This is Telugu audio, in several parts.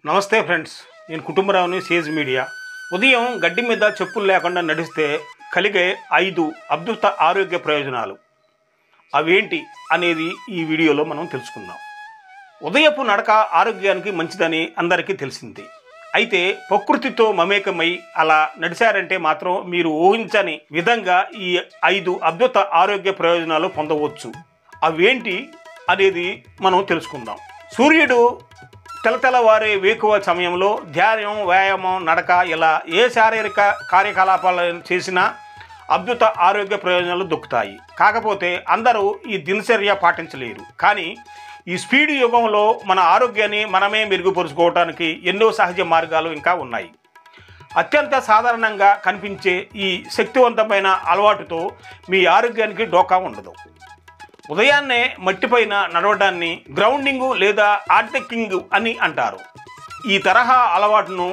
నమస్తే ఫ్రెండ్స్, నేను కుటుంబరావుని సేజ్ మీడియా. ఉదయం గడ్డి మీద చెప్పులు లేకుండా నడిస్తే కలిగే 5 అద్భుత ఆరోగ్య ప్రయోజనాలు అవేంటి అనేది ఈ వీడియోలో మనం తెలుసుకుందాం. ఉదయపు నడక ఆరోగ్యానికి మంచిదని అందరికీ తెలిసింది. అయితే ప్రకృతితో మమేకమై అలా నడిచారంటే మాత్రం మీరు ఊహించని విధంగా ఈ 5 అద్భుత ఆరోగ్య ప్రయోజనాలు పొందవచ్చు. అవేంటి అనేది మనం తెలుసుకుందాం. సూర్యుడు తెల్లవారే వేకువ సమయంలో ధ్యానం, వ్యాయామం, నడక ఇలా ఏ శారీరక కార్యకలాపాలు చేసినా అద్భుత ఆరోగ్య ప్రయోజనాలు దొక్కుతాయి. కాకపోతే అందరూ ఈ దినచర్య పాటించలేరు. కానీ ఈ స్పీడ్ యుగంలో మన ఆరోగ్యాన్ని మనమే మెరుగుపరుచుకోవడానికి ఎన్నో సహజ మార్గాలు ఇంకా ఉన్నాయి. అత్యంత సాధారణంగా కనిపించే ఈ శక్తివంతమైన అలవాటుతో మీ ఆరోగ్యానికి డోకా ఉండదు. ఉదయాన్నే మట్టిపైన నడవడాన్ని గ్రౌండింగు లేదా ఆర్టెక్కింగ్ అని అంటారు. ఈ తరహా అలవాటును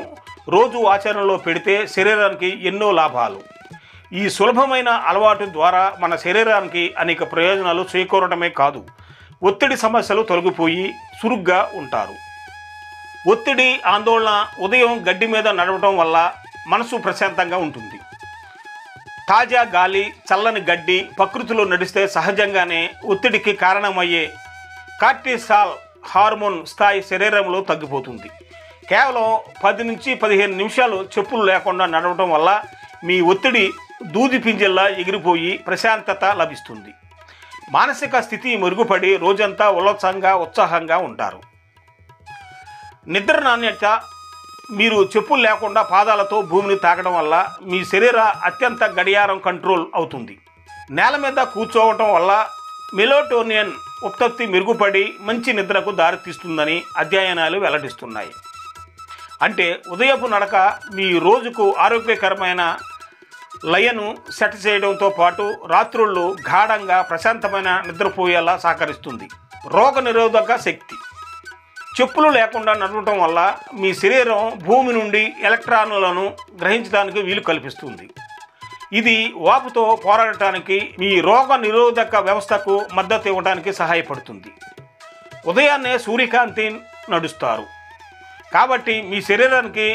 రోజు ఆచరణలో పెడితే శరీరానికి ఎన్నో లాభాలు. ఈ సులభమైన అలవాటు ద్వారా మన శరీరానికి అనేక ప్రయోజనాలు చేకూరడమే కాదు, ఒత్తిడి సమస్యలు తొలగిపోయి చురుగ్గా ఉంటారు. ఒత్తిడి, ఆందోళన ఉదయం గడ్డి మీద నడవటం వల్ల మనసు ప్రశాంతంగా ఉంటుంది. తాజా గాలి, చల్లని గడ్డి, ప్రకృతిలో నడిస్తే సహజంగానే ఒత్తిడికి కారణమయ్యే కార్టిసాల్ హార్మోన్ స్థాయి శరీరంలో తగ్గిపోతుంది. కేవలం 10 నుంచి 15 నిమిషాలు చెప్పులు లేకుండా నడవడం వల్ల మీ ఒత్తిడి దూది పింజల్లా ఎగిరిపోయి ప్రశాంతత లభిస్తుంది. మానసిక స్థితి మెరుగుపడి రోజంతా ఉత్సాహంగా ఉంటారు. నిద్ర నాణ్యత, మీరు చెప్పులు లేకుండా పాదాలతో భూమిని తాకడం వల్ల మీ శరీర అత్యంత గడియారం కంట్రోల్ అవుతుంది. నేల మీద కూర్చోవటం వల్ల మెలటోనిన్ ఉత్పత్తి మెరుగుపడి మంచి నిద్రకు దారితీస్తుందని అధ్యయనాలు వెల్లడిస్తున్నాయి. అంటే ఉదయపు నడక మీ రోజుకు ఆరోగ్యకరమైన లయను సెట్ చేయడంతో పాటు రాత్రుళ్ళు గాఢంగా ప్రశాంతమైన నిద్రపోయేలా సహకరిస్తుంది. రోగనిరోధక శక్తి, చెప్పులు లేకుండా నడవటం వల్ల మీ శరీరం భూమి నుండి ఎలక్ట్రాన్లను గ్రహించడానికి వీలు కల్పిస్తుంది. ఇది వాపుతో పోరాడటానికి, మీ రోగ నిరోధక వ్యవస్థకు మద్దతు ఇవ్వడానికి సహాయపడుతుంది. ఉదయాన్నే సూర్యకాంతి నడుస్తారు కాబట్టి మీ శరీరానికి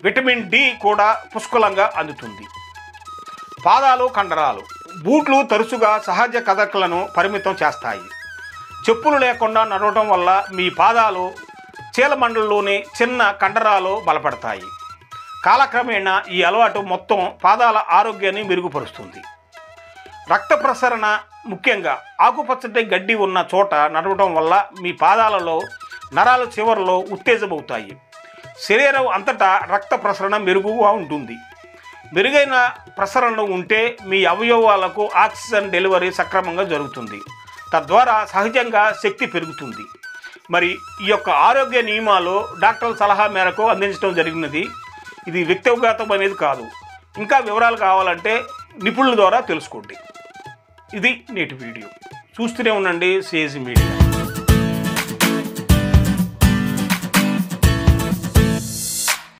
విటమిన్ డి కూడా పుష్కలంగా అందుతుంది. పాదాలు, కండరాలు, బూట్లు తరచుగా సహజ కదలికలను పరిమితం చేస్తాయి. చెప్పులు లేకుండా నడవటం వల్ల మీ పాదాలు చీలమండలంలోని చిన్న కండరాలు బలపడతాయి. కాలక్రమేణా ఈ అలవాటు మొత్తం పాదాల ఆరోగ్యాన్ని మెరుగుపరుస్తుంది. రక్త ప్రసరణ, ముఖ్యంగా ఆకుపచ్చటి గడ్డి ఉన్న చోట నడవటం వల్ల మీ పాదాలలో నరాల చివరలో ఉత్తేజమవుతాయి. శరీరం అంతటా రక్త ప్రసరణ మెరుగుగా ఉంటుంది. మెరుగైన ప్రసరణ ఉంటే మీ అవయవాలకు ఆక్సిజన్ డెలివరీ సక్రమంగా జరుగుతుంది. తద్వారా సహజంగా శక్తి పెరుగుతుంది. మరి ఈ యొక్క ఆరోగ్య నియమాలు డాక్టర్ల సలహా మేరకు అందించడం జరిగినది. ఇది వ్యక్తిగతం అనేది కాదు. ఇంకా వివరాలు కావాలంటే నిపుణుల ద్వారా తెలుసుకోండి. ఇది నేటి వీడియో. చూస్తూనే ఉండండి సేజ్ మీడియా.